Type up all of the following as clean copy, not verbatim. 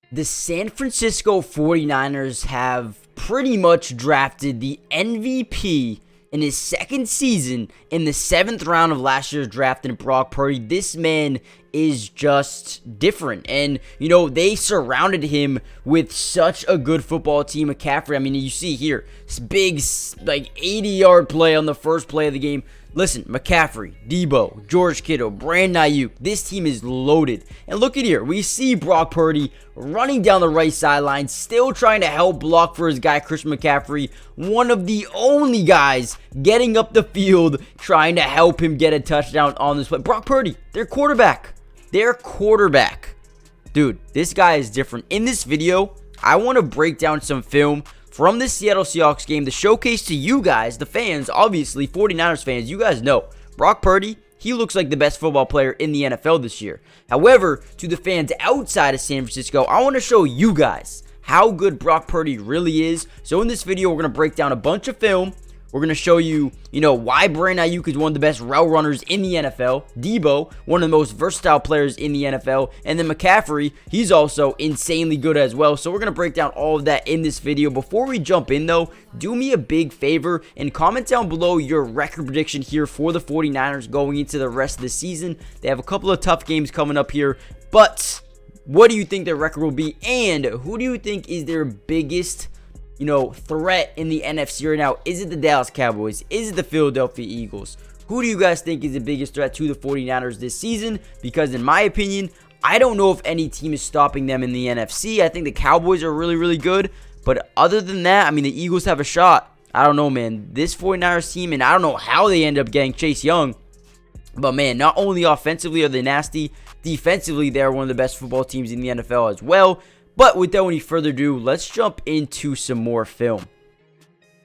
The San Francisco 49ers have pretty much drafted the MVP in his second season in the 7th round of last year's draft in Brock Purdy. This man is just different. And, they surrounded him with such a good football team. McCaffrey, I mean, you see here, this big, 80-yard play on the first play of the game. Listen, McCaffrey, Deebo, George Kittle, Brandon Aiyuk, this team is loaded. And look at here, we see Brock Purdy running down the right sideline, still trying to help block for his guy, Christian McCaffrey, one of the only guys getting up the field, trying to help him get a touchdown on this play. Brock Purdy, their quarterback. Dude, this guy is different. In this video, I want to break down some film from the Seattle Seahawks game to showcase to you guys, the fans, obviously 49ers fans. You guys know Brock Purdy, he looks like the best football player in the NFL this year. However, to the fans outside of San Francisco, I want to show you guys how good Brock Purdy really is. So in this video, we're going to break down a bunch of film. We're going to show you, why Brandon Aiyuk is one of the best route runners in the NFL. Deebo, one of the most versatile players in the NFL. And then McCaffrey, he's also insanely good as well. So we're going to break down all of that in this video. Before we jump in, though, do me a big favor and comment down below your record prediction here for the 49ers going into the rest of the season. They have a couple of tough games coming up here, but what do you think their record will be? And who do you think is their biggest threat in the NFC right now? Is it the Dallas Cowboys? Is it the Philadelphia Eagles? Who do you guys think is the biggest threat to the 49ers this season? Because in my opinion, I don't know if any team is stopping them in the NFC. I think the Cowboys are really, really good. But other than that, I mean, the Eagles have a shot. I don't know, man. This 49ers team, and I don't know how they end up getting Chase Young. But, man, not only offensively are they nasty, defensively, they're one of the best football teams in the NFL as well. But without any further ado, let's jump into some more film.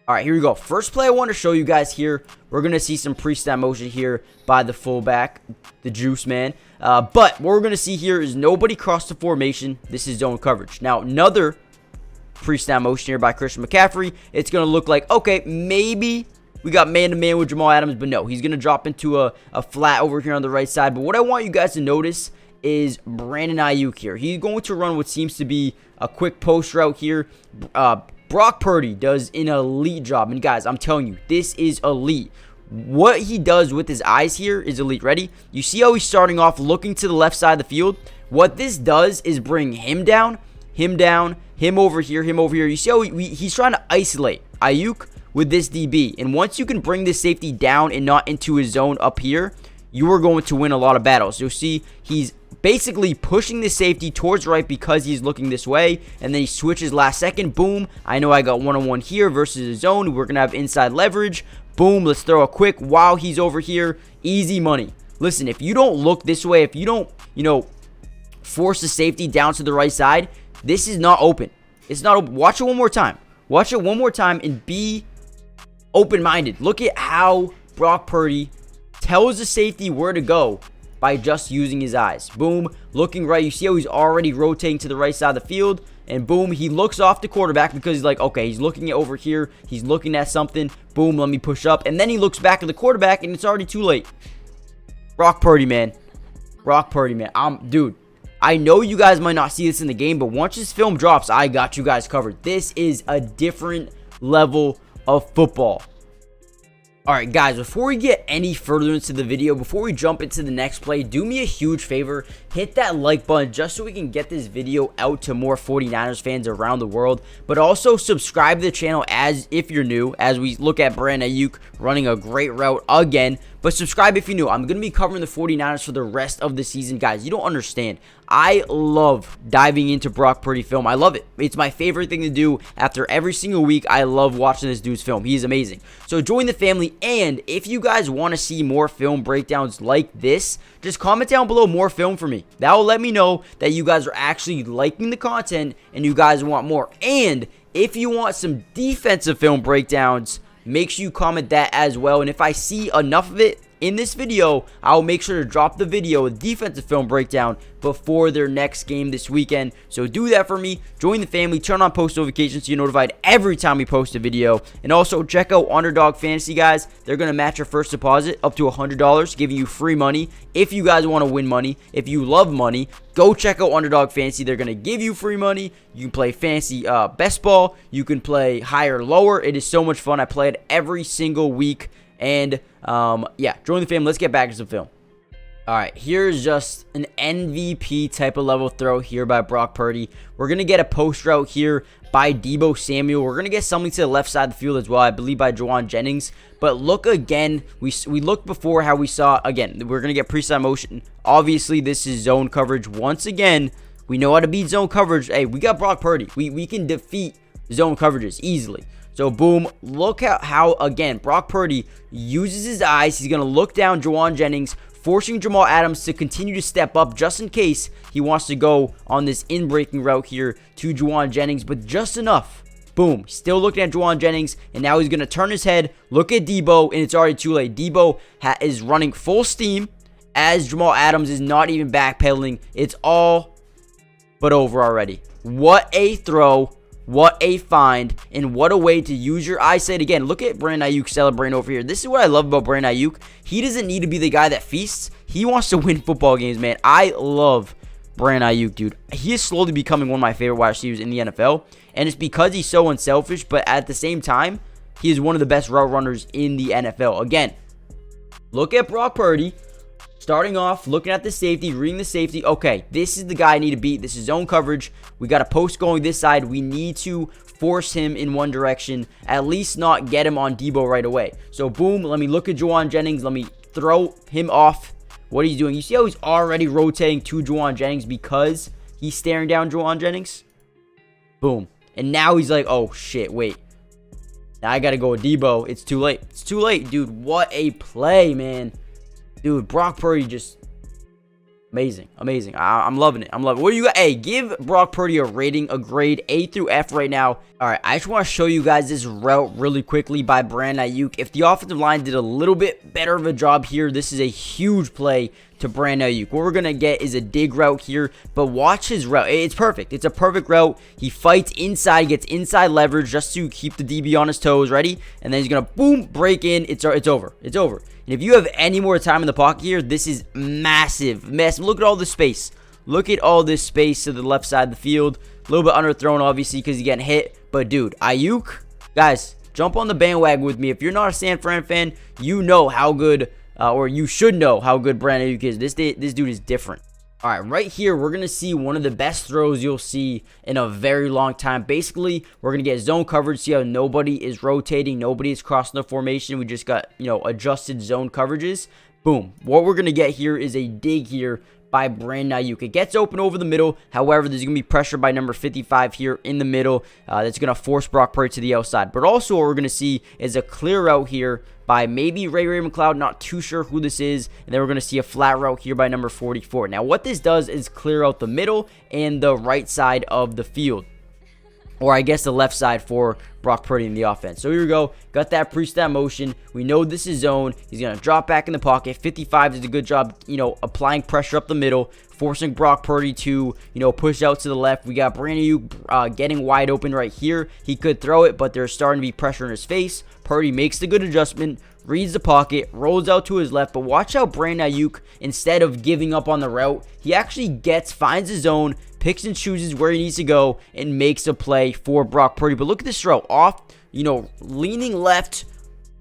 All right, here we go. First play I want to show you guys here. We're going to see some pre-snap motion here by the fullback, the juice man. But what we're going to see here is nobody crossed the formation. This is zone coverage. Now, another pre-snap motion here by Christian McCaffrey. It's going to look like, okay, maybe we got man-to-man with Jamal Adams, but no. He's going to drop into a flat over here on the right side. But what I want you guys to notice is Brandon Aiyuk here. He's going to run what seems to be a quick post route here. Brock Purdy does an elite job. And guys, I'm telling you, this is elite. What he does with his eyes here is elite. Ready? You see how he's starting off looking to the left side of the field? What this does is bring him down, him over here, him over here. You see how he's trying to isolate Aiyuk with this DB. And once you can bring this safety down and not into his zone up here, you are going to win a lot of battles. You'll see he's basically pushing the safety towards right because he's looking this way, and then he switches last second. Boom, I know I got one-on-one here versus a zone. We're going to have inside leverage. Boom, let's throw a quick while he's over here. Easy money. Listen, if you don't look this way, if you don't, force the safety down to the right side, this is not open. It's not open. Watch it one more time. Watch it one more time and be open-minded. Look at how Brock Purdy tells the safety where to go by just using his eyes. Boom, looking right. You see how he's already rotating to the right side of the field. And boom, he looks off the quarterback because he's like, okay, he's looking at over here. He's looking at something. Boom, let me push up. And then he looks back at the quarterback and it's already too late. Brock Purdy, man. Dude, I know you guys might not see this in the game, but once this film drops, I got you guys covered. This is a different level of football. Alright guys, before we get any further into the video, before we jump into the next play, do me a huge favor, hit that like button just so we can get this video out to more 49ers fans around the world, but also subscribe to the channel as if you're new, as we look at Brandon Aiyuk running a great route again. But subscribe if you're new. I'm going to be covering the 49ers for the rest of the season. Guys, you don't understand. I love diving into Brock Purdy film. I love it. It's my favorite thing to do after every single week. I love watching this dude's film. He is amazing. So join the family. And if you guys want to see more film breakdowns like this, just comment down below more film for me. That will let me know that you guys are actually liking the content and you guys want more. And if you want some defensive film breakdowns, make sure you comment that as well. And if I see enough of it in this video, I'll make sure to drop the video with defensive film breakdown before their next game this weekend. So do that for me. Join the family. Turn on post notifications so you're notified every time we post a video. And also check out Underdog Fantasy, guys. They're going to match your first deposit up to $100, giving you free money. If you guys want to win money, if you love money, go check out Underdog Fantasy. They're going to give you free money. You can play fantasy best ball. You can play higher, lower. It is so much fun. I play it every single week. And yeah, join the family. Let's get back to some film. All right, here's just an MVP type of level throw here by Brock Purdy. We're going to get a post route here by Deebo Samuel. We're going to get something to the left side of the field as well, I believe by Juwan Jennings. But look again, we looked before how we saw, again, we're going to get pre-snap motion. Obviously, this is zone coverage. Once again, we know how to beat zone coverage. Hey, we got Brock Purdy. We can defeat zone coverages easily. So, boom, look at how, again, Brock Purdy uses his eyes. He's going to look down Juwan Jennings, forcing Jamal Adams to continue to step up just in case he wants to go on this in-breaking route here to Juwan Jennings, but just enough. Boom, still looking at Juwan Jennings, and now he's going to turn his head, look at Deebo, and it's already too late. Deebo is running full steam as Jamal Adams is not even backpedaling. It's all but over already. What a throw. What a find, and what a way to use your eyesight. Again, look at Brandon Aiyuk celebrating over here. This is what I love about Brandon Aiyuk. He doesn't need to be the guy that feasts. He wants to win football games, man. I love Brandon Aiyuk, dude. He is slowly becoming one of my favorite wide receivers in the NFL, and it's because he's so unselfish, but at the same time, he is one of the best route runners in the NFL. Again, look at Brock Purdy. Starting off, looking at the safety, reading the safety. Okay, this is the guy I need to beat. This is zone coverage. We got a post going this side. We need to force him in one direction. At least not get him on Deebo right away. So, boom. Let me look at Juwan Jennings. Let me throw him off. What he's doing. You see how he's already rotating to Juwan Jennings because he's staring down Juwan Jennings? Boom. And now he's like, oh, shit, wait. Now I got to go with Deebo. It's too late. It's too late, dude. What a play, man. Dude, Brock Purdy just amazing. Amazing. I'm loving it. I'm loving it. What do you got? Hey, give Brock Purdy a rating, a grade A through F right now. All right, I just want to show you guys this route really quickly by Brandon Aiyuk. If the offensive line did a little bit better of a job here, this is a huge play to Brandon Aiyuk. What we're going to get is a dig route here, but watch his route. It's perfect. It's a perfect route. He fights inside, gets inside leverage just to keep the DB on his toes. Ready? And then he's going to, boom, break in. It's over. It's over. And if you have any more time in the pocket here, this is massive. Look at all this space. Look at all this space to the left side of the field. A little bit underthrown, obviously, because he's getting hit. But, dude, Aiyuk, guys, jump on the bandwagon with me. If you're not a San Fran fan, you know how good, or you should know how good Brandon Aiyuk is. This dude is different. All right, right here, we're going to see one of the best throws you'll see in a very long time. Basically, we're going to get zone coverage, see how nobody is rotating, nobody is crossing the formation. We just got, adjusted zone coverages. Boom. What we're going to get here is a dig here by Brandon Aiyuk. It gets open over the middle. However, there's going to be pressure by number 55 here in the middle. That's going to force Brock Purdy to the outside. But also what we're going to see is a clear route here by maybe Ray McCloud. Not too sure who this is. And then we're going to see a flat route here by number 44. Now, what this does is clear out the middle and the right side of the field. Or I guess the left side for Brock Purdy in the offense. So here we go. Got that pre-snap motion. We know this is zone. He's going to drop back in the pocket. 55 does a good job, applying pressure up the middle, forcing Brock Purdy to, push out to the left. We got Brandon Aiyuk getting wide open right here. He could throw it, but there's starting to be pressure in his face. Purdy makes the good adjustment, reads the pocket, rolls out to his left. But watch how Brandon Aiyuk, instead of giving up on the route, he actually finds his zone, picks and chooses where he needs to go, and makes a play for Brock Purdy. But look at this throw. Off, leaning left,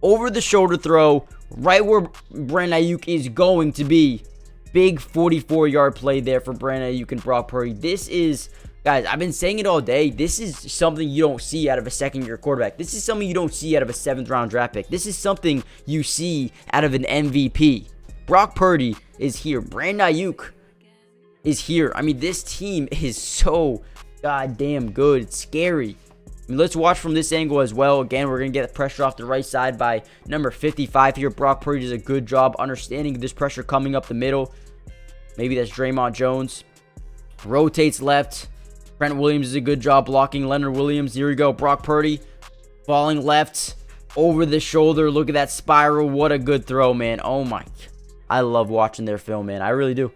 over the shoulder throw, right where Brandon Aiyuk is going to be. Big 44-yard play there for Brandon Aiyuk and Brock Purdy. This is, guys, I've been saying it all day. This is something you don't see out of a second-year quarterback. This is something you don't see out of a seventh-round draft pick. This is something you see out of an MVP. Brock Purdy is here. Brandon Aiyuk is here. I mean, this team is so goddamn good. It's scary. I mean, let's watch from this angle as well. Again, we're going to get the pressure off the right side by number 55 here. Brock Purdy does a good job understanding this pressure coming up the middle. Maybe that's Draymond Jones. Rotates left. Trent Williams does a good job blocking Leonard Williams. Here we go. Brock Purdy falling left. over the shoulder. Look at that spiral. What a good throw, man. Oh my. I love watching their film, man. I really do.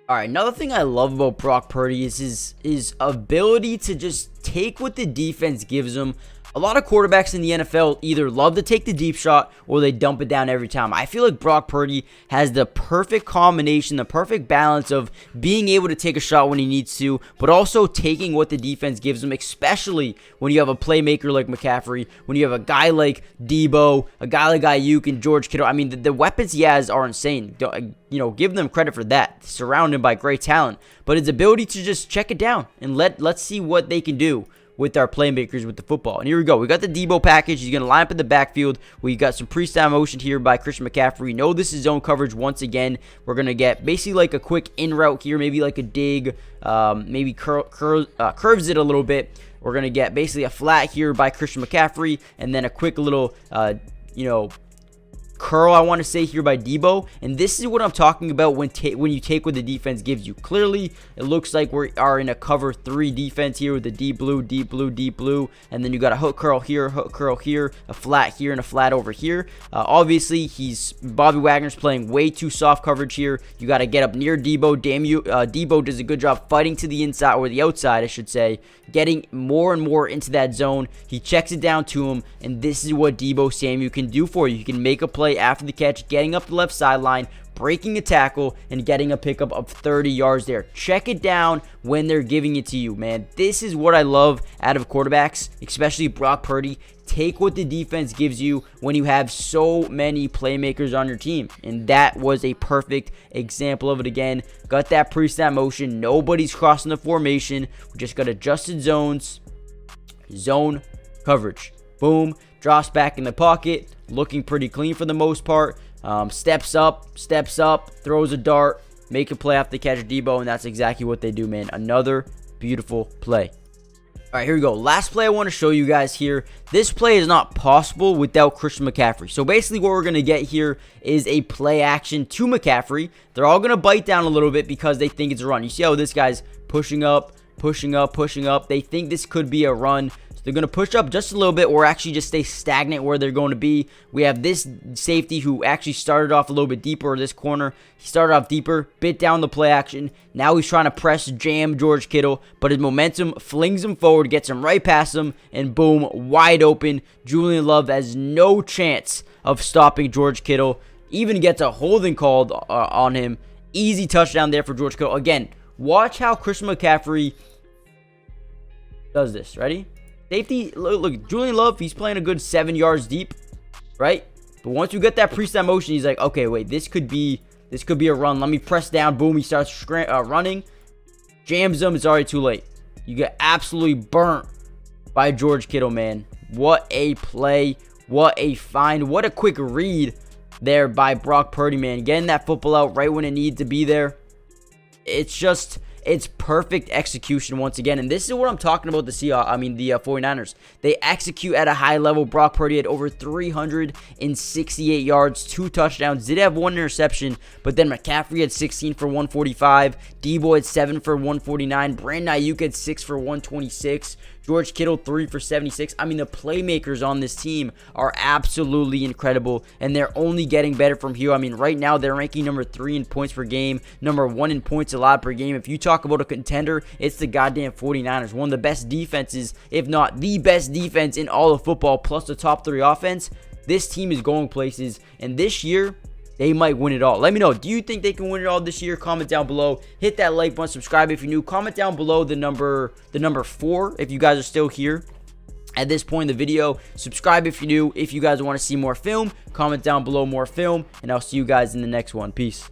All right, another thing I love about Brock Purdy is his ability to just take what the defense gives him. A lot of quarterbacks in the NFL either love to take the deep shot or they dump it down every time. I feel like Brock Purdy has the perfect combination, the perfect balance of being able to take a shot when he needs to, but also taking what the defense gives him, especially when you have a playmaker like McCaffrey, when you have a guy like Deebo, a guy like Aiyuk and George Kittle. I mean, the weapons he has are insane. Give them credit for that. Surrounded by great talent. But his ability to just check it down and let's see what they can do with our playmakers with the football. And here we go. We got the Deebo package. He's going to line up in the backfield. We got some pre-snap motion here by Christian McCaffrey. We know this is zone coverage once again. We're going to get basically like a quick in route here, maybe like a dig, maybe curves it a little bit. We're going to get basically a flat here by Christian McCaffrey, and then a quick little, curl, I want to say, here by Deebo. And this is what I'm talking about when you take what the defense gives you. Clearly, it looks like we are in a cover 3 defense here with the deep blue, deep blue, deep blue. And then you got a hook curl here, a flat here, and a flat over here. Obviously, Bobby Wagner's playing way too soft coverage here. You got to get up near Deebo. Deebo does a good job fighting to the inside, or the outside, I should say, getting more and more into that zone. He checks it down to him, and this is what Deebo Samuel can do for you. He can make a play after the catch, getting up the left sideline, breaking a tackle, and getting a pickup of 30 yards there. Check it down when they're giving it to you, man. This is what I love out of quarterbacks, especially Brock Purdy. Take what the defense gives you when you have so many playmakers on your team. And that was a perfect example of it again. Got that pre-snap motion. Nobody's crossing the formation. We just got adjusted zones. Zone coverage. Boom. Drops back in the pocket. Looking pretty clean for the most part. Steps up, throws a dart, make a play after the catch of Deebo, and that's exactly what they do, man. Another beautiful play. All right, here we go. Last play I want to show you guys here. This play is not possible without Christian McCaffrey. So basically what we're going to get here is a play action to McCaffrey. They're all going to bite down a little bit because they think it's a run. You see how this guy's pushing up. They think this could be a run. They're going to push up just a little bit or actually just stay stagnant where they're going to be. We have this safety who actually started off a little bit deeper, this corner. He started off deeper, bit down the play action. Now he's trying to press jam George Kittle, but his momentum flings him forward, gets him right past him, and boom, wide open. Julian Love has no chance of stopping George Kittle. Even gets a holding called on him. Easy touchdown there for George Kittle. Again, watch how Christian McCaffrey does this. Ready? Safety, look, Julian Love, he's playing a good 7 yards deep, right? But once you get that pre-snap motion, he's like, okay, wait, this could be a run. Let me press down. Boom, he starts running. Jams him. It's already too late. You get absolutely burnt by George Kittle, man. What a play. What a find. What a quick read there by Brock Purdy, man. Getting that football out right when it needs to be there. It's perfect execution once again. And this is what I'm talking about the 49ers. They execute at a high level. Brock Purdy had over 368 yards, 2 touchdowns. Did have 1 interception, but then McCaffrey had 16 for 145. Deebo had 7 for 149. Brandon Aiyuk had 6 for 126. George Kittle, 3 for 76. I mean, the playmakers on this team are absolutely incredible, and they're only getting better from here. I mean, right now, they're ranking number 3 in points per game, number 1 in points allowed per game. If you talk about a contender, it's the goddamn 49ers. One of the best defenses, if not the best defense in all of football, plus the top 3 offense. This team is going places, and this year, they might win it all. Let me know. Do you think they can win it all this year? Comment down below. Hit that like button. Subscribe if you're new. Comment down below the number 4 if you guys are still here at this point in the video. Subscribe if you're new. If you guys want to see more film, comment down below more film, and I'll see you guys in the next one. Peace.